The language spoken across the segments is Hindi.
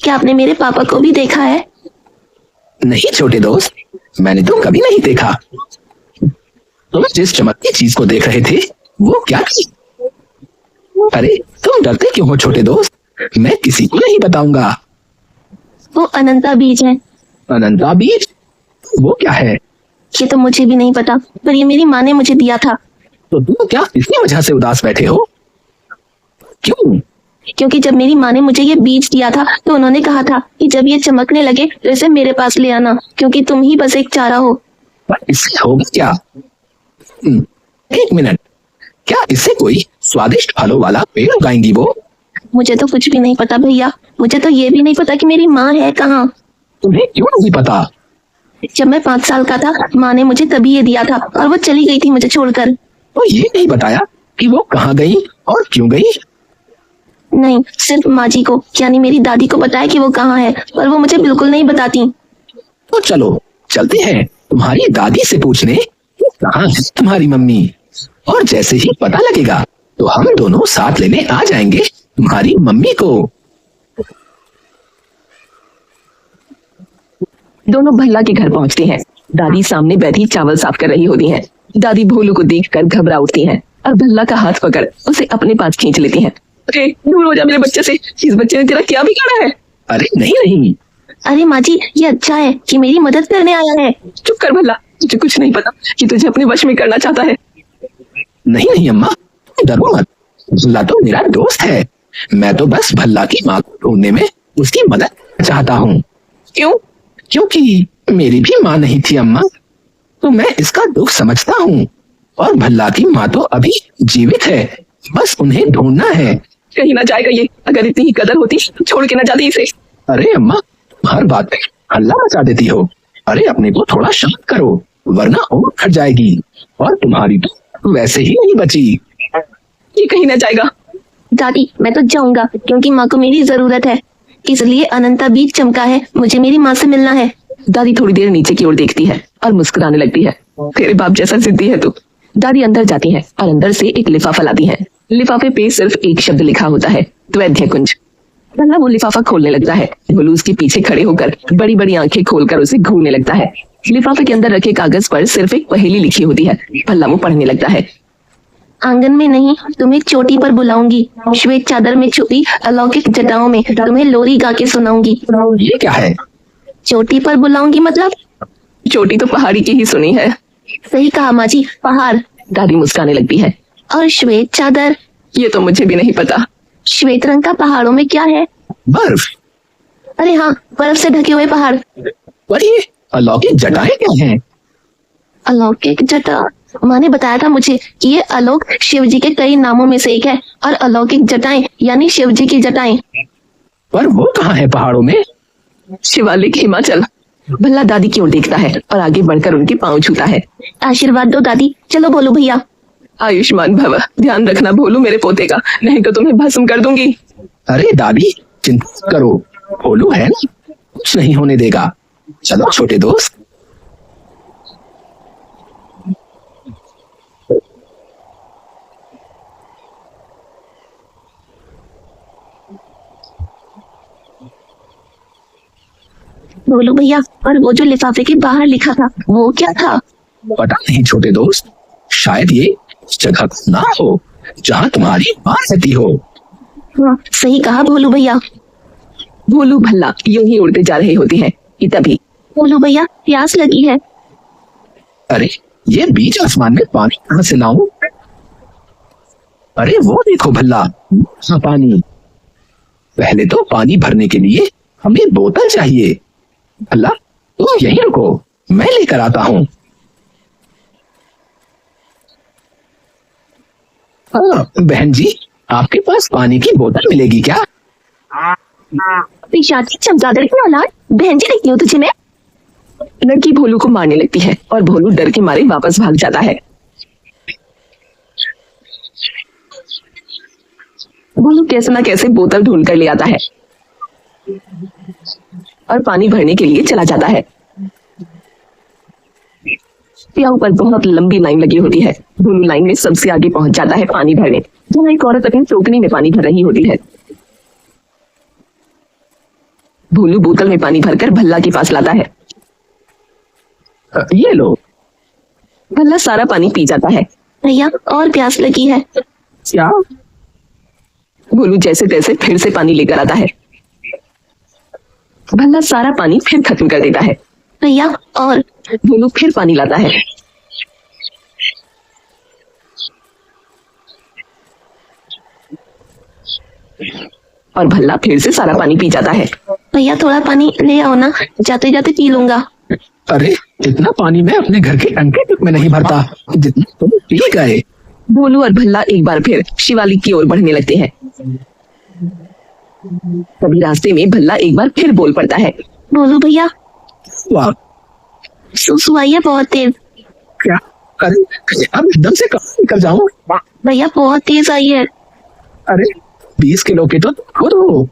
क्या आपने मेरे पापा को भी देखा है? नहीं छोटे दोस्त, मैंने तो कभी नहीं देखा। तुम जिस चमकती चीज को देख रहे थे वो क्या थी? अरे तुम डरते क्यों हो छोटे दोस्त? मैं किसी को नहीं बताऊंगा। वो अनंता बीज है। अनंता बीज? वो क्या है? ये तो मुझे भी नहीं पता, पर ये मेरी माँ ने मुझे दिया था। तो तुम क्या इसी वजह से उदास बैठे हो? क्यों? क्योंकि जब मेरी माँ ने मुझे ये बीज दिया था तो उन्होंने कहा था कि जब ये चमकने लगे तो इसे मेरे पास ले आना, क्योंकि तुम ही बस एक चारा हो। पर इससे होगा क्या? एक मिनट, क्या इससे कोई स्वादिष्ट फलों वाला पेड़ उगाएंगी वो? मुझे तो कुछ भी नहीं पता भैया। मुझे तो ये भी नहीं पता कि मेरी माँ है कहाँ। तुम्हें क्यों नहीं पता? जब मैं 5 साल का था, माँ ने मुझे तभी ये दिया था और वो चली गई थी मुझे छोड़कर। तो ये नहीं बताया कि वो कहाँ गई और क्यों गई? नहीं, सिर्फ माँ जी को यानी मेरी दादी को बताया कि वो कहाँ है, पर वो मुझे बिल्कुल नहीं बताती। तो चलो चलते हैं तुम्हारी दादी से पूछने कि कहाँ है तुम्हारी मम्मी, और जैसे ही पता लगेगा तो हम दोनों साथ लेने आ जाएंगे तुम्हारी मम्मी को। दोनों भल्ला के घर पहुंचते हैं। दादी सामने बैठी चावल साफ कर रही होती हैं। दादी भोलू को देखकर घबरा उठती हैं और भल्ला का हाथ पकड़ उसे अपने पास खींच लेती हैं। अरे दूर हो जा मेरे बच्चे से, इस बच्चे ने तेरा क्या बिगाड़ा है? अरे नहीं नहीं। अरे माँ जी, ये अच्छा है कि मेरी मदद करने आया है। चुप कर भल्ला, तुझे कुछ नहीं पता कि तुझे अपने वश में करना चाहता है। नहीं नहीं अम्मा, डरो मत। भल्ला तो मेरा दोस्त है। मैं तो बस भल्ला की माँ को ढूंढने में उसकी मदद चाहता हूँ। क्यों? क्योंकि मेरी भी माँ नहीं थी अम्मा, तो मैं इसका दुख समझता हूँ। और भल्ला की माँ तो अभी जीवित है, बस उन्हें ढूंढना है। कहीं ना जाएगा ये। अगर इतनी ही कदर होती तो छोड़ के ना जाती इसे। अरे अम्मा, हर बात पे हल्ला मचा देती हो। अरे अपने को थोड़ा शांत करो, वरना और फट जाएगी, और तुम्हारी तो वैसे ही नहीं बची। ये कहीं ना जाएगा। दादी, मैं तो जाऊंगा क्योंकि माँ को मेरी जरूरत है, इसलिए अनंता बीज चमका है। मुझे मेरी माँ से मिलना है। दादी थोड़ी देर नीचे की ओर देखती है और मुस्कुराने लगती है। तेरे बाप जैसा जिद्दी है तू। दादी अंदर जाती है और अंदर से एक लिफाफा लाती है। लिफाफे पे सिर्फ एक शब्द लिखा होता है, द्वैध्य कुंज। भल्ला वो लिफाफा खोलने लगता है। भोलू उसके पीछे खड़े होकर बड़ी बड़ी आंखें खोलकर उसे घूरने लगता है। लिफाफे के अंदर रखे कागज पर सिर्फ एक पहेली लिखी होती है। भल्ला वो पढ़ने लगता है। आंगन में नहीं, तुम्हें चोटी पर बुलाऊंगी। श्वेत चादर में छुपी अलौकिक जटाओं में तुम्हें लोरी गा के सुनाऊंगी। ये क्या है? चोटी पर बुलाऊंगी मतलब? चोटी तो पहाड़ी की ही सुनी है। सही कहा माँ जी, पहाड़। दादी मुस्कुराने लगती है। और श्वेत चादर? ये तो मुझे भी नहीं पता। श्वेत रंग का पहाड़ों में क्या है? बर्फ। अरे हाँ, बर्फ से ढके हुए पहाड़। पर ये अलौकिक जटाएं क्या हैं? अलौकिक जटा? माँ ने बताया था मुझे कि ये आलोक शिव जी के कई नामों में से एक है, और अलौकिक जटाएं यानी शिव जी की जटाएं। पर वो कहाँ है पहाड़ों में? शिवालिक, हिमाचल। भल्ला दादी की ओर देखता है और आगे बढ़कर उनके पांव छूता है। आशीर्वाद दो दादी। चलो बोलो भैया। आयुष्मान भव। ध्यान रखना भोलू मेरे पोते का, नहीं तो तुम्हें भस्म कर दूंगी। अरे दादी चिंता मत करो, भोलू है ना, कुछ नहीं होने देगा। चलो छोटे दोस्त। बोलो भैया, और वो जो लिफाफे के बाहर लिखा था वो क्या था? पता नहीं छोटे दोस्त, शायद ये उस जगह का नाम हो जहाँ तुम्हारी माँ रहती हो। हाँ, सही कहा भोलू भैया। भोलू भल्ला यूं ही उड़ते जा रहे होते हैं कि तभी बोलो भैया, प्यास लगी है। अरे ये बीच आसमान में पानी कहाँ से लाऊं? अरे वो देखो भल्ला, हाँ पानी। पहले तो पानी भरने के लिए हमें बोतल चाहिए। भल्ला तुम यहीं रुको, मैं लेकर आता हूँ। बहन जी, आपके पास पानी की बोतल मिलेगी क्या? पिशाची चमगादड़ की औलाद, बहन जी देखती हूँ तुझे मैं। लड़की भोलू को मारने लगती है और भोलू डर के मारे वापस भाग जाता है। भोलू कैसे ना कैसे बोतल ढूंढ कर ले आता है और पानी भरने के लिए चला जाता है। यहाँ पर बहुत लंबी लाइन लगी होती है। भोलू लाइन में सबसे आगे पहुंच जाता है पानी भरने, जहाँ एक औरत अपनी टोकरी में पानी भर रही होती है। भोलू बोतल में पानी भरकर भल्ला के पास लाता है। ये लो। भल्ला सारा पानी पी जाता है। भैया और प्यास लगी है। क्या? भोलू जैसे तैसे फिर से पानी लेकर आता है। भल्ला सारा पानी फिर खत्म कर देता है। भैया और। भोलू फिर पानी लाता है। और भल्ला फिर से सारा पानी पी जाता है। भैया थोड़ा पानी ले आओ ना, जाते जाते पी लूंगा। अरे इतना पानी मैं अपने घर के टंके तक में नहीं भरता जितना तुम पी गए। भोलू और भल्ला एक बार फिर शिवालिक की ओर बढ़ने लगते हैं। तभी रास्ते में भल्ला एक बार फिर बोल पड़ता है। बोलू भैया, वाह, सुसु आई है बहुत तेज। क्या? अरे अब एकदम से कहाँ निकल जाऊं? भैया बहुत तेज आई है। अरे 20 किलो के तो खुद हो,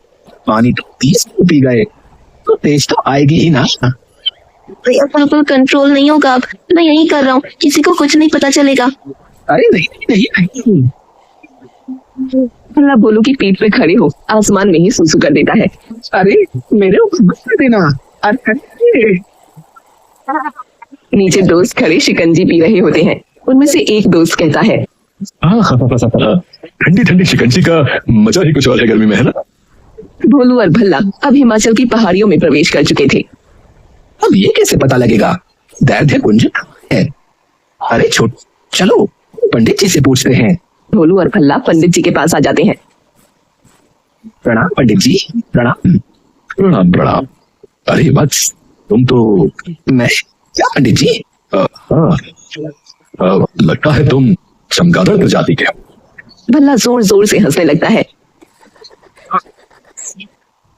पानी तो 30 किलो पी गए, तो तेज तो आएगी ही ना। भैया बिल्कुल कंट्रोल नहीं होगा अब। मैं यही कर रहा हूँ, किसी को कुछ नहीं पता चलेगा। अरे नहीं नहीं नहीं, भल्ला भोलू की पीठ पे खड़े हो आसमान में ही सुसु कर देता है। अरे मेरे ऊपर मत कर देना। अरे नीचे दोस्त खड़े शिकंजी पी रहे होते हैं। उनमें से एक दोस्त कहता है। ठंडी ठंडी शिकंजी का मजा ही कुछ और है गर्मी में, है ना? भोलू और भल्ला अब हिमाचल की पहाड़ियों में प्रवेश कर चुके थे। अब ये कैसे पता लगेगा दैर्ध्य कुंज कहाँ है? अरे चलो पंडित जी से पूछते हैं। भोलू और भल्ला पंडित जी के पास आ जाते हैं। प्रणाम पंडित जी, प्रणाम। प्रणाम प्रणाम। अरे वत्स, तुम तो मैं क्या पंडित जी? हाँ, लगता है तुम चमगादड़ प्रजाति के हो। भल्ला जोर जोर से हंसने लगता है।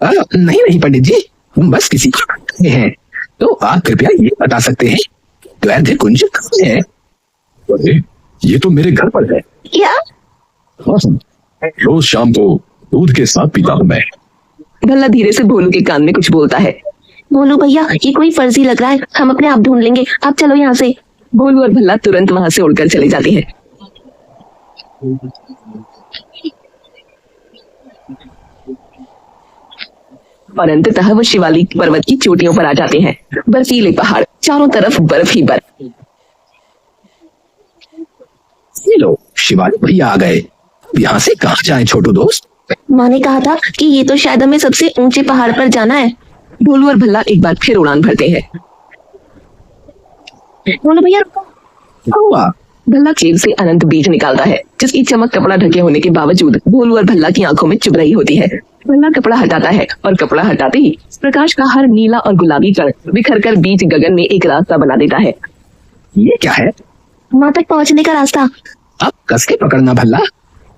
नहीं नहीं पंडित जी, हम बस किसी को ढूंढते हैं, तो आप कृपया ये बता सकते हैं दैर्ध्य कुंज कहाँ है? अरे ये तो मेरे घर पर है। क्या? हाँ, रोज शाम को दूध के साथ पीता हूँ मैं। भल्ला धीरे से भोलू के कान में कुछ बोलता है। बोलू भैया ये कोई फर्जी लग रहा है, हम अपने आप ढूंढ लेंगे, आप चलो यहाँ से। भोलू और भल्ला तुरंत वहां से उड़कर चले जाते हैं। और अंततः वो शिवालिक पर्वत की चोटियों पर आ जाते हैं। बर्फीले पहाड़, चारों तरफ बर्फ ही बर्फ। ये लो शिवालिक भैया आ गए। यहाँ से कहाँ जाएं छोटू दोस्त? माँ ने कहा था कि ये तो शायद हमें सबसे ऊंचे पहाड़ पर जाना है। भोलू और भल्ला एक बार फिर उड़ान भरते हैं। बोलो भैया रुको। क्या हुआ? भल्ला जेब से अनंत बीज निकालता है, जिसकी चमक कपड़ा ढके होने के बावजूद भोलू और भल्ला की आंखों में चुभ रही होती है। भल्ला कपड़ा हटाता है और कपड़ा हटाते ही प्रकाश का हर नीला और गुलाबी कण बिखर कर बीच गगन में एक रास्ता बना देता है। ये क्या है? माँ तक पहुँचने का रास्ता। अब कस के पकड़ना भल्ला।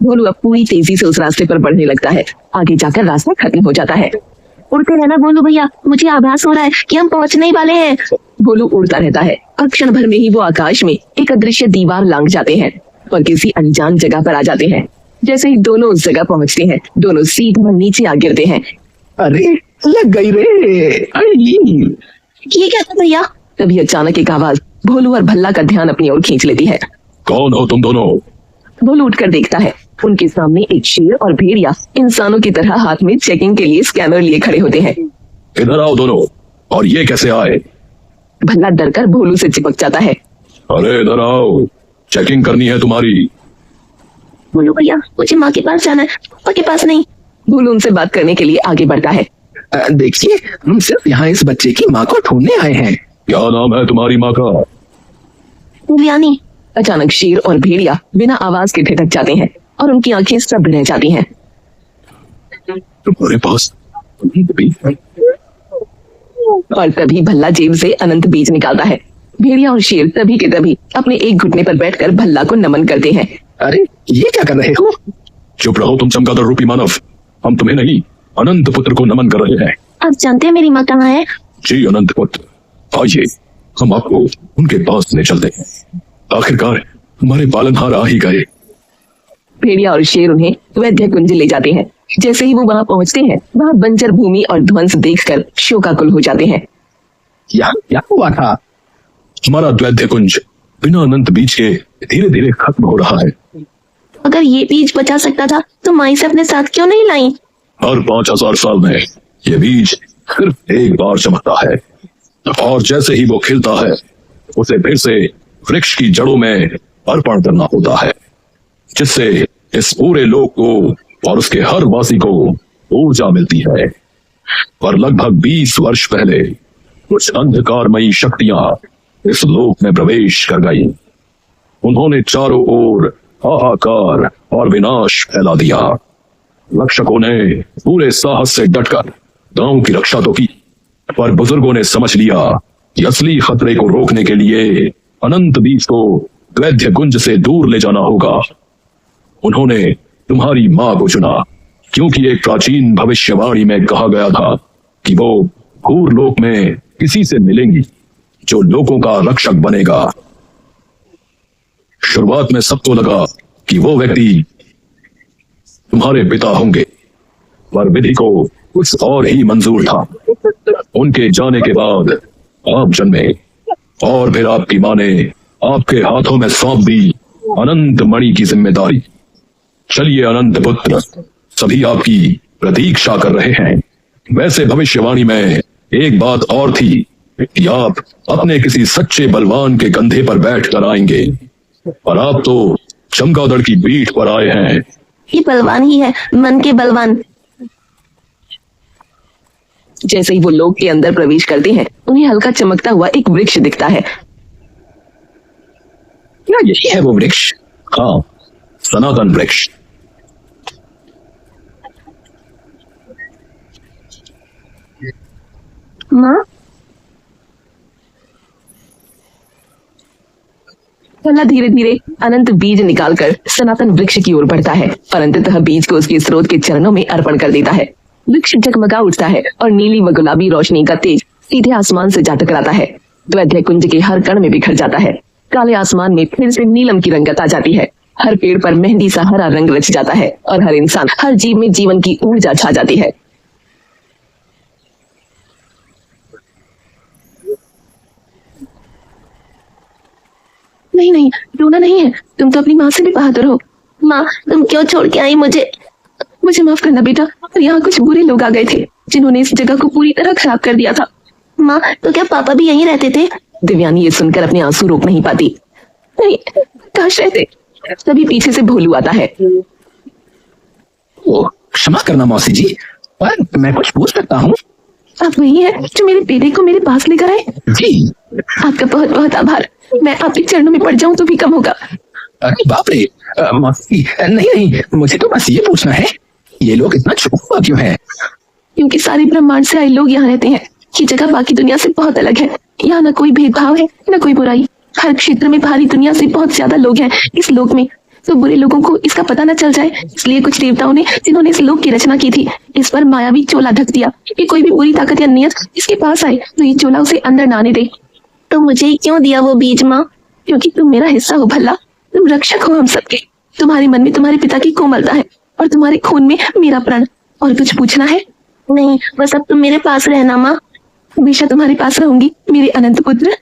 भोलू अब पूरी तेजी से उस रास्ते पर बढ़ने लगता है। आगे जाकर रास्ता खत्म हो जाता है। उड़ते रहना बोलू भैया, मुझे आभास हो रहा है कि हम पहुँचने ही वाले हैं। भोलू उड़ता रहता है और क्षण भर में ही वो आकाश में एक अदृश्य दीवार लांघ जाते हैं और किसी अनजान जगह पर आ जाते हैं। जैसे ही दोनों उस जगह पहुंचते हैं, दोनों सीधा नीचे आ गिरते हैं। अरे लग गई रे। ये क्या था भैया? तभी अचानक एक आवाज भोलू और भल्ला का ध्यान अपनी ओर खींच लेती है। कौन हो तुम दोनों? भोलू उठकर देखता है, उनके सामने एक शेर और भेड़िया इंसानों की तरह हाथ में चेकिंग के लिए स्कैनर लिए खड़े होते हैं। इधर आओ दोनों। और ये कैसे आए? भल्ला डरकर भोलू से चिपक जाता है। अरे इधर आओ, चेकिंग करनी है तुम्हारी। बोलू भैया मुझे माँ के पास जाना है, पापा के पास नहीं। भोलू उनसे बात करने के लिए आगे बढ़ता है। देखिए हम सिर्फ यहाँ इस बच्चे की माँ को ढूंढने आए हैं। क्या नाम है तुम्हारी माँ का? दिव्यानी। अचानक शेर और भेड़िया बिना आवाज के ठिठक जाते हैं और उनकी आंखें सब रह जाती हैं। तुम्हारे पास भी? और तभी भल्ला जेब से अनंत बीज निकालता है। भेड़िया और शेर तभी के तभी अपने एक घुटने पर बैठकर भल्ला को नमन करते हैं। अरे ये क्या कर रहे हो? चुप रहो तुम चमगादड़ रूपी मानव। हम तुम्हें नहीं, अनंत पुत्र को नमन कर रहे हैं। आप जानते हैं मेरी माँ कहाँ है? जी अनंत पुत्र, आइए हम आपको उनके पास ले चलते हैं। आखिरकार हमारे पालनहार आ ही गए। भेड़िया और शेर उन्हें वैद्य कुंज ले जाते हैं। जैसे ही वो वहां पहुंचते हैं, वहां बंजर भूमि और ध्वंस देखकर शोकाकुल हो जाते हैं। यहाँ क्या हुआ था? हमारा द्वैध्य कुंज बिना अनंत बीज के धीरे धीरे खत्म हो रहा है। अगर ये बीज बचा सकता था तो माँ इसे अपने साथ क्यों नहीं लाई? हर 5000 साल में ये बीज सिर्फ एक बार चमकता है, और जैसे ही वो खिलता है उसे फिर से वृक्ष की जड़ों में अर्पण करना होता है, जिससे इस पूरे लोक को और उसके हर वासी को ऊर्जा मिलती है। पर लगभग 20 वर्ष पहले कुछ अंधकारमयी शक्तियां इस लोक में प्रवेश कर गई। उन्होंने चारों ओर हाहाकार और विनाश फैला दिया। रक्षकों ने पूरे साहस से डटकर गांव की रक्षा तो की, पर बुजुर्गों ने समझ लिया कि असली खतरे को रोकने के लिए अनंत बीज को वैद्य कुंज से दूर ले जाना होगा। उन्होंने तुम्हारी मां को चुना, क्योंकि एक प्राचीन भविष्यवाणी में कहा गया था कि वो भूर लोक में किसी से मिलेंगी जो लोगों का रक्षक बनेगा। शुरुआत में सबको लगा कि वो व्यक्ति तुम्हारे पिता होंगे, पर विधि को कुछ और ही मंजूर था। उनके जाने के बाद आप जन्मे, और फिर आपकी मां ने आपके हाथों में सौंप दी अनंत मणि की जिम्मेदारी। चलिए अनंत पुत्र, सभी आपकी प्रतीक्षा कर रहे हैं। वैसे भविष्यवाणी में एक बात और थी कि आप अपने किसी सच्चे बलवान के कंधे पर बैठ कर आएंगे, और आप तो चमगादड़ की पीठ पर आए हैं। ये बलवान ही है, मन के बलवान। जैसे ही वो लोग के अंदर प्रवेश करते हैं उन्हें हल्का चमकता हुआ एक वृक्ष दिखता है। क्या यही है वो वृक्ष? हाँ, सनातन वृक्ष। माँ, भला धीरे धीरे अनंत बीज निकालकर सनातन वृक्ष की ओर बढ़ता है और अंततः बीज को उसके स्रोत के चरणों में अर्पण कर देता है। वृक्ष जगमगा उठता है और नीली व गुलाबी रोशनी का तेज सीधे आसमान से जा टकराता है। द्वैध्य कुंज के हर कण में बिखर जाता है। काले आसमान में फिर से नीलम की रंगत आ जाती है। हर पेड़ पर मेहंदी सा हरा रंग रच जाता है और हर इंसान, हर जीव में जीवन की ऊर्जा छा जाती है। नहीं नहीं, रोना नहीं है। तुम तो अपनी माँ से भी बहादुर हो। माँ, तुम क्यों छोड़ के आई मुझे? मुझे माफ करना बेटा, और यहाँ कुछ बुरे लोग आ गए थे जिन्होंने इस जगह को पूरी तरह खराब कर दिया था। माँ, तो क्या पापा भी यहीं रहते थे? दिव्यानी ये सुनकर अपने आंसू रोक नहीं पाती। नहीं, काश रहते। तभी पीछे से भोलू आता है। ओ, क्षमा करना मौसी जी, पर मैं कुछ पूछ सकता हूँ? आप वही है जो मेरे बेटे को मेरे पास लेकर आए? जी। आपका बहुत बहुत आभार। मैं आपके चरणों में पड़ जाऊं तो भी कम होगा। अरे बाप रे, मौसी, नहीं नहीं, मुझे तो बस ये पूछना है, ये लोग इतना छुपा हुआ क्यों है? क्योंकि सारे ब्रह्मांड से आए लोग यहाँ रहते हैं। ये जगह बाकी दुनिया से बहुत अलग है। यहाँ न कोई भेदभाव है, न कोई बुराई। हर क्षेत्र में बाहरी दुनिया से बहुत ज्यादा लोग हैं इस लोक में, तो बुरे लोगों को इसका पता न चल जाए, इसलिए कुछ देवताओं ने, जिन्होंने इस लोक की रचना की थी, इस पर मायावी चोला ढक दिया कि कोई भी बुरी ताकत या नियत इसके पास आए तो ये चोला उसे अंदर न आने दे। तो मुझे क्यों दिया वो बीज माँ? क्योंकि तुम मेरा हिस्सा हो भल्ला। तुम रक्षक हो हम सबके। तुम्हारे मन में तुम्हारे पिता की कोमलता है और तुम्हारे खून में मेरा प्रण। और कुछ पूछना है? नहीं, बस अब तुम मेरे पास रहना माँ। हमेशा तुम्हारे पास रहूंगी मेरे अनंत पुत्र।